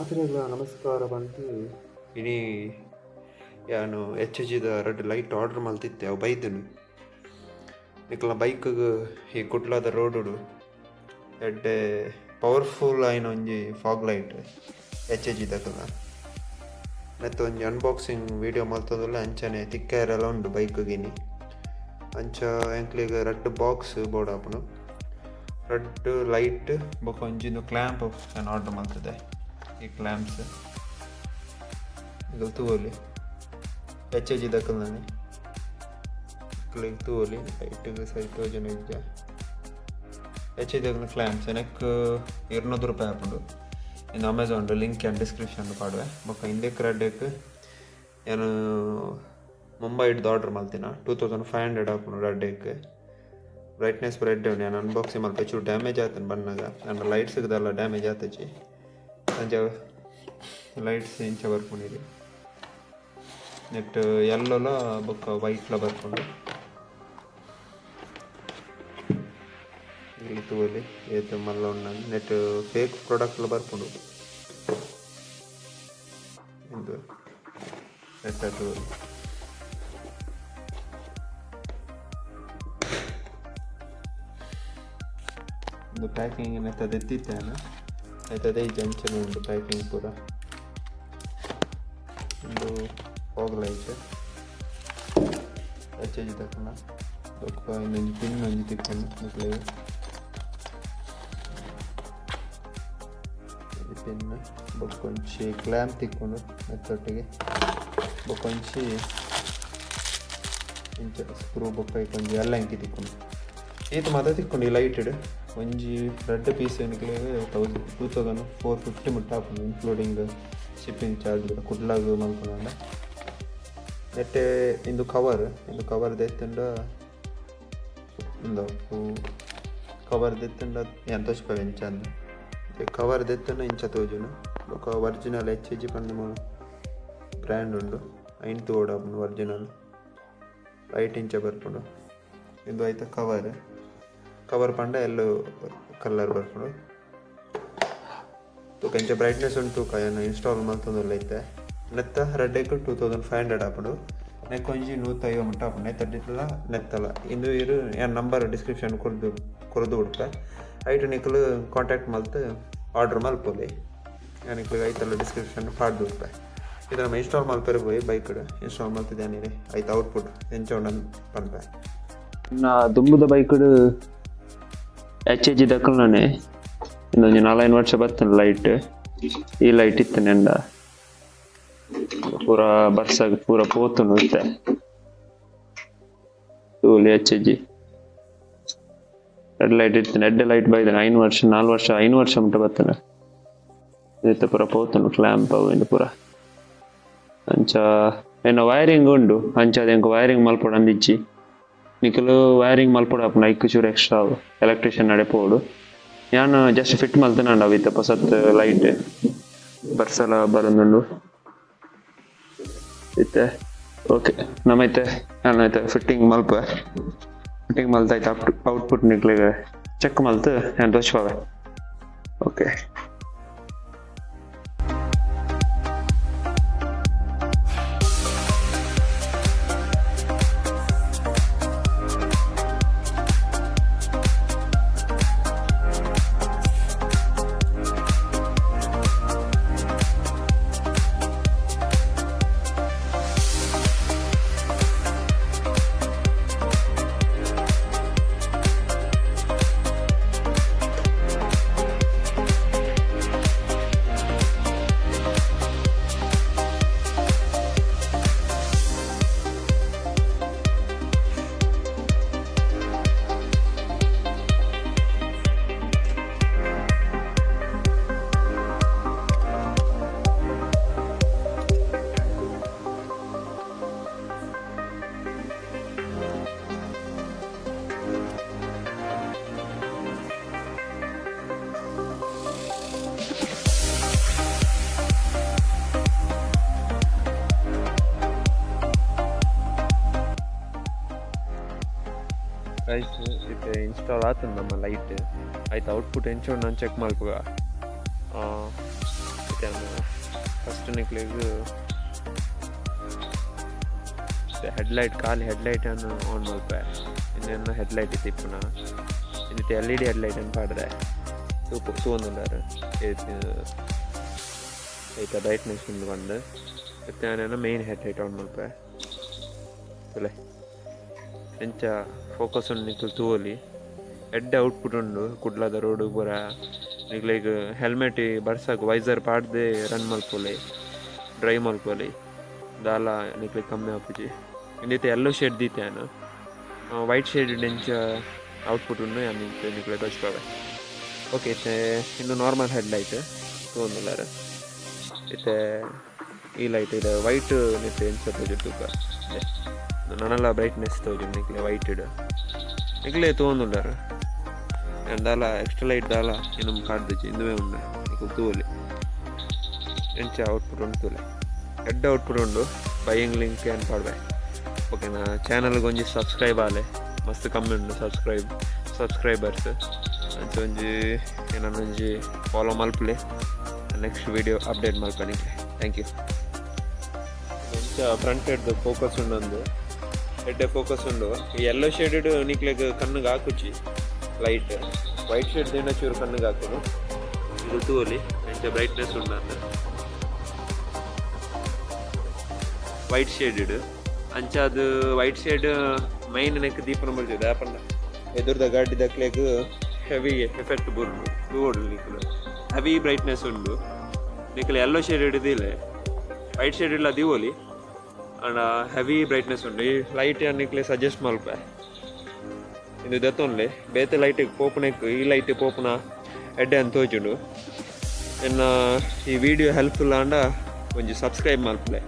ಮಾತ್ರೆಗಳ ನಮಸ್ಕಾರ ಬಂತು ಇನಿ ಯಾನು HGದ ರೆಡ್ ಲೈಟ್ ಆರ್ಡರ್ ಮಲ್ತಿತ್ತೆ ಅವು ಬೈದನು ನಿಕ್ಲ ಬೈಕ್ಗೆ ಈ ಕುಡ್ಲಾದ ರೋಡು ಎಡ್ಡೆ ಪವರ್ಫುಲ್ ಆಯ್ನ ಒಂಜಿ ಫಾಗ್ ಲೈಟ್ HGದಕ್ಕಲ್ಲ ಮತ್ತು ಒಂಜಿ ಅನ್ಬಾಕ್ಸಿಂಗ್ ವೀಡಿಯೋ ಮಲ್ತದಲ್ಲ ಅಂಚನೆ ತಿಕ್ಕಾರೆಲ್ಲ ಉಂಡು ಬೈಕ್ಗಿನಿ ಅಂಚ ಎಂಕ್ಲಿಗೆ ರೆಡ್ ಬಾಕ್ಸ್ ಬೋರ್ಡ್ ಆಪುನು ರೆಡ್ ಲೈಟ್ ಬೊಕ ಒಂಜಿಂದು ಕ್ಲ್ಯಾಂಪ್ ನಾನು ಆರ್ಡರ್ ಮಾಡ್ತಿದ್ದೆ ಈ ಕ್ಲ್ಯಾಂಪ್ಸ್ ಇದು ತೂಲಿ HG ದಕ್ಕಲ್ಲಾನೆ ತೂಲಿ ಲೈಟಿಗೆ ಸೈಟ್ ಜನ ಇದ್ದ HG ದಕ್ಕನ ಕ್ಲ್ಯಾಂಪ್ಸ್ ಎನಕ್ಕೆ ₹200 ಆಪುಂಡು ಇನ್ನು ಅಮೆಝಾನ್ ಲಿಂಕ್ ಆ್ಯಂಡ್ ಡಿಸ್ಕ್ರಿಪ್ಷನ್ ಪಾಡುವೆ ಬೊಕ ಹಿಂದಕ್ಕೆ ರೆಡ್ಡಕ್ಕೆ ನಾನು ಮುಂಬೈ ಹಿಡ್ದು ಆರ್ಡರ್ ಮಾಡ್ತೀನಿ 2500 ಆಪುಂಡು ರೆಡ್ಡಕ್ಕೆ ಬ್ರೈಟ್ನೆಸ್ ರೆಡ್ ನಾನು ಅನ್ಬಾಕ್ಸಿಂಗ್ ಮಾಡ್ತಾ ಚೂರು ಡ್ಯಾಮೇಜ್ ಆಯ್ತಾನೆ ಬಣ್ಣಾಗ ನನ್ನ ಲೈಟ್ ಸಿಗದಲ್ಲ ಡ್ಯಾಮೇಜ್ ಆತಚಿ ಸಂಜೆ ಲೈಟ್ಸ್ ಇಂಚ ಬರ್ಕೊಂಡಿರಿ ನೆಟ್ ಎಲ್ಲೆಲ್ಲ ಬೊಕ್ಕ ವೈಟ್ಲ ಬರ್ಕೊಂಡು ಇಲ್ಲಿ ತೂಲಿ ಏತು ಮಲ್ಲ ಉಂಡು ನೆಟ್ ಫೇಕ್ ಪ್ರಾಡಕ್ಟ್ಲ ಬರ್ಕೊಂಡು ಇದು ನೆಟ್ ತೂಲಿ ಒಂದು ಪ್ಯಾಕಿಂಗ್ ನೆತ್ತದ ಎತ್ತಿತ್ತೇನು ಆಯ್ತದೆ ಈ ಜಂಕ್ಷನ್ ಉಂಟು ಪ್ಯಾಕಿಂಗ್ ಪೂರ ಒಂದು ಫಾಗ್ ಲೈಟ್ HG ತಕೊಂಡ ಬೊಕ್ಕ ಇನ್ನೊಂದು ಪಿನ್ ಒಂಜಿ ತಿಕ್ಕೊಂಡು ಮಕ್ಕಳಿಗೆ ಪಿನ್ ಬೊಕ್ಕೊಂಚಿ ಕ್ಲ್ಯಾಂಪ್ ತಿಕ್ಕೊಂಡು ಮೆತ್ತೊಟ್ಟಿಗೆ ಬೊಕ್ಕೊಂಚಿ ಇಂಚ ಸ್ಕ್ರೂ ಬೊಕ್ಕ ಕೊಂಚಿ ಎಲ್ಲ ಇಂಕಿ ತಿಕ್ಕೊಂಡು ಈತ ಮಾತ್ರ ತಿಕ್ಕೊಂಡು ಈ ಲೈಟ್ ಒಂಜಿ ರೆಡ್ ಪೀಸ್ ಏನಕ್ಕೆ 2450 ಮುಟ್ಟ ಹಾಕೊಂಡು ಇನ್ಕ್ಲೂಡಿಂಗ್ ಶಿಪ್ಪಿಂಗ್ ಚಾರ್ಜ್ ಕುಡ್ಲಾಗ ಮಲ್ಕೊಂಡ ನೆಟ್ಟೆ ಇಂದು ಕವರ್ ದೆತ್ತಂಡ ಒಂದು ಕವರ್ ದೆತ್ತಂಡ ಎಂತ ರೂಪಾಯಿ ಇಂಚ ಅಂದ ಕವರ್ ದೆತ್ತಂಡ ಇಂಚ ತೋಜುನು ఒక ಒರಿಜಿನಲ್ HG ಪಂದು ಬ್ರ್ಯಾಂಡ್ ಉಂಡು ಐನ್ ತೋಡಾಪುಂಡು ಒರಿಜಿನಲ್ ಲೈಟ್ ಇಂಚ ಬರ್ಪುಂಡು ಇದು ಆಯ್ತಾ ಕವರ್ ಪಂಡ ಎಲ್ಲೋ ಕಲರ್ ಬರ್ಕೊಂಡು ಕೊಂಚ ಬ್ರೈಟ್ನೆಸ್ ಉಂಟು ಏನು ಇನ್ಸ್ಟಾಲ್ ಮಾಡ್ತಂದಲ್ಲ ಐತೆ ನೆತ್ತ ರೆಡ್ಡಕ್ಕೆ 2500 ಆಪುಂಡು ನೆಕ್ ಒಂಜಿ 150 ಮುಟ್ಟ ಆಪುಂಡು ನೆತ್ತಡ್ಡಿಲ್ಲ ನೆತ್ತಲ್ಲ ಇಂದು ಇರು ಏನು ನಂಬರ್ ಡಿಸ್ಕ್ರಿಪ್ಷನ್ ಕೊರದು ಬಿಡ್ತೆ ಐಟು ನಿಕ್ಲು ಕಾಂಟ್ಯಾಕ್ಟ್ ಮಲ್ತು ಆರ್ಡ್ರ್ ಮಲ್ಪೋಲಿ ನಿಕ್ಲಿಗೆ ಐತಲ್ಲ ಡಿಸ್ಕ್ರಿಪ್ಷನ್ ಪಾಡ್ದು ಬಿಡ್ತೆ ಇದು ನಮ್ಮ ಇನ್ಸ್ಟಾಲ್ ಮಲ್ಪೇರಿ ಹೋಗಿ ಬೈಕ್ ಇನ್ಸ್ಟಾಲ್ ಮಲ್ತಿದ್ದೇನೆ ಆಯ್ತು ಔಟ್ಪುಟ್ ಎಂಚ ಉಂಡು ಪಂಪೆ ನಾ ದುಂಬುದ ಬೈಕಡು HG ದಕ್ಕಲ್ನೇ ಇನ್ನೊಂದು 4 ವರ್ಷ ಬರ್ತೇನೆ ಲೈಟ್ ಈ ಲೈಟ್ ಇತ್ತೇನೆ ಎಂಡ ಪೂರ ಬರ್ಸಾಗ ಪೂರ ಪೋತುನು ಇತ್ತೆ ತೂಲಿ HG ರೆಡ್ ಲೈಟ್ ಇರ್ತೇನೆ ಎಡ್ಡೆ ಲೈಟ್ ಬೈದೇನೆ 5 ವರ್ಷ ಮುಟ್ಟ ಬರ್ತೇನೆ ಇತ್ತೆ ಪೂರ ಪೋತುನು ಕ್ಲ್ಯಾಂಪ್ ಅವು ಇಂದು ಪೂರ ಅಂಚ ಏನೋ ವೈರಿಂಗ್ ಉಂಡು ಅಂಚ ಅದೇಂಕ ವೈರಿಂಗ್ ಮಲ್ಪೊಡು ಅಂದಿಜ್ಜಿ ನಿಖಲು ವೈರಿಂಗ್ ಮಲ್ಪೊಡು ಆಪುಂಡು ಐಕ್ ಚೂರು ಎಕ್ಸ್ಟ್ರಾ ಅವು ಎಲೆಕ್ಟ್ರಿಷಿಯನ್ ನಡೆಪೋಡು ನಾನು ಜಸ್ಟ್ ಫಿಟ್ ಮಲ್ತೇನೆ ಅವಿತ್ತೆ ಹೊಸತ್ ಲೈಟ್ ಬರ್ಸಲ ಬರೋದುಂಡು ಇತ್ತೆ ಓಕೆ ನಮ್ಮೈತೆ ನಾನೈತೆ ಫಿಟ್ಟಿಂಗ್ ಮಲ್ತಾಯ್ತು ಔಟ್ಪುಟ್ ನಿಕ್ಲಿಗೆ ಚೆಕ್ ಮಲ್ತು ನಾನು ತೋಚ್ಪಾವೆ ಓಕೆ ರೈಟ್ ಇದು ಇನ್ಸ್ಟಾಲ್ ಆತಂದು ನಮ್ಮ ಲೈಟ್ ಆಯ್ತು ಔಟ್ಪುಟ್ ಎಂಚು ನಾನು ಚೆಕ್ ಮಲ್ಪುಗ ದಿತ್ತಾನ ಫಸ್ಟ್ ನಿಕ್ಲಿಗೆ ಹೆಡ್ಲೈಟ್ ಖಾಲಿ ಹೆಡ್ಲೈಟನ್ನು ಆನ್ ಮಾಡ್ಪೆ ಇನ್ನೇನು ಹೆಡ್ಲೈಟ್ ತಿಪ್ಪುನ ಇನ್ನಿತ್ತು LED ಹೆಡ್ಲೈಟನ್ನು ಪಾಡ್ದೆ ತೂಂದುಂಡಾರು ಐತ ಬ್ರೈಟ್ನೆಸ್ ಉಂಡು ಬಂದು ಮತ್ತೆ ನಾನು ಮೇನ್ ಹೆಡ್ಲೈಟ್ ಆನ್ ಮಾಡ್ಪೆ ಅಲ್ಲೇ ಎಂಚ ಫೋಕಸ್ ಉಂಡು ನಿಕ್ಲು ತೂವಲಿ ಎಡ್ಡೆ ಔಟ್ಪುಟ್ ಉಂಡು ಕುಡ್ಲದ ರೋಡ್ ಪೂರ ನಿಕ್ಲೈಕ್ ಹೆಲ್ಮೆಟ್ ಬರ್ಸಕ್ಕೆ ವೈಸರ್ ಪಾಡ್ದೆ ರನ್ ಮಲ್ಪೊಲಿ ಡ್ರೈವ್ ಮಲ್ಪೊಲಿ ದಾಲ ನಿಕ್ಲಿಗೆ ಕಮ್ಮಿ ಆಪುಜಿ ಇಂದೈತೆ ಎಲ್ಲೋ ಶೇಡ್ ದೀತ್ಯಾನು ವೈಟ್ ಶೇಡ್ ಎಂಚ ಔಟ್ಪುಟ್ ಉಂಡು ನಿಕ್ಲೆ ತೋಚ್ಪಾವೆ ಓಕೆ ಇತ್ತೆ ಇನ್ನು ನಾರ್ಮಲ್ ಹೆಡ್ಲೈಟ್ ತೊಗೊಂದುಲ್ಲಾರ ಇತ್ತೆ ಈ ಲೈಟ್ ಇದು ವೈಟ್ ನಿತ್ತೆ ಎಂಚ ತೋಜುಟ್ಟುಕ ನನ್ನೆಲ್ಲ ಬ್ರೈಟ್ನೆಸ್ ತೋಜು ನಿಕ್ಲೆ ವೈಟ್ ಇಡು ನಿಕ್ಲೆ ತೊಗೊಂದುಲ್ಲಾರ ದಾಲ ಎಕ್ಸ್ಟ್ರಾ ಲೈಟ್ ದಾಲ ಇನ್ನು ಕಾಡ್ದಿಚ್ಚಿ ಇಂದುವೇ ಉಂಡು ನಿಕ್ಲು ತೂವಲಿ ಎಂಚ ಔಟ್ಪುಟ್ ಉಂಟು ತೂಲೆ ಎಡ್ಡ ಔಟ್ಪುಟ್ ಉಂಡು ಬೈಯಿಂಗ್ ಲಿಂಕ್ ಏನು ಪಾಡ್ಬೆ ಓಕೆನಾ ಚಾನಲ್ಗೆ ಒಂಜಿ ಸಬ್ಸ್ಕ್ರೈಬ್ ಆಲೆ ಮಸ್ತ್ ಕಮ್ಮಿ ಉಂಡು ಸಬ್ಸ್ಕ್ರೈಬರ್ಸ್ ಅಂಚ ಒಂಜಿ ಏನೊಂಜಿ ಫಾಲೋ ಮಲ್ಪಲೆ ನೆಕ್ಸ್ಟ್ ವೀಡಿಯೋ ಅಪ್ಡೇಟ್ ಮಲ್ಪನಿಗೆ ಥ್ಯಾಂಕ್ ಯು ಎಂಚ ಫ್ರಂಟ್ ಹೆಡ್ದು ಫೋಕಸ್ ಉಂಡು ಒಂದು ಹೆಡ್ಡೆ ಫೋಕಸ್ ಉಂಡು ಈ ಎಲ್ಲೋ ಶೇಡೆಡ್ ನಿಕ್ಲೆಗ್ ಕಣ್ಣಿಗೆ ಹಾಕುಚ್ಚಿ ಲೈಟ್ ವೈಟ್ ಶೇಡ್ ದಿನ ಚೂರು ಕಣ್ಣಿಗೆ ಹಾಕೋದು ಇದು ತೂವಲಿ ಎಂಚ ಬ್ರೈಟ್ನೆಸ್ ಉಂಡು ಅಂತ ವೈಟ್ ಶೇಡೆಡ್ ಅಂಚ ಅದು ವೈಟ್ ಶೇಡ್ ಮೈನ್ ನೆಕ್ ದೀಪನ ಬರ್ತದೆ ಆಪಣ್ಣ ಎದುರ್ದ ಗಾಡಿ ದಕ್ಲೆಗ್ ಹೆವಿ ಎಫೆಕ್ಟ್ ಬುರ್ಡು ತೂವಡು ನಿಕ್ಲು ಹೆವಿ ಬ್ರೈಟ್ನೆಸ್ ಉಂಡು ನಿಕ್ಲು ಎಲ್ಲೋ ಶೇಡ್ ಹಿಡಿದಿಲ್ಲ ವೈಟ್ ಶೇಡ್ ಇಲ್ಲ ದಿವೋಲಿ ಅಂಡ್ ಹೆವಿ ಬ್ರೈಟ್ನೆಸ್ ಉಂಡು ಈ ಲೈಟ್ ನಿಕ್ಲೆ ಸಜೆಸ್ಟ್ ಮಲ್ಪೆ ಇದು ದತ್ತೊನ್ಲೆ ಬೇತೆ ಲೈಟಿಗೆ ಪೋಪುನೆಕ್ ಈ ಲೈಟ್ ಪೋಪುನ ಎಡ್ಡೆ ಅಂತ ತೋಜುಂಡು ಇನ್ನು ಈ ವಿಡಿಯೋ ಹೆಲ್ಪ್ಫುಲ್ ಆಂಡ ಒಂಜಿ ಸಬ್ಸ್ಕ್ರೈಬ್ ಮಲ್ಪಲೆ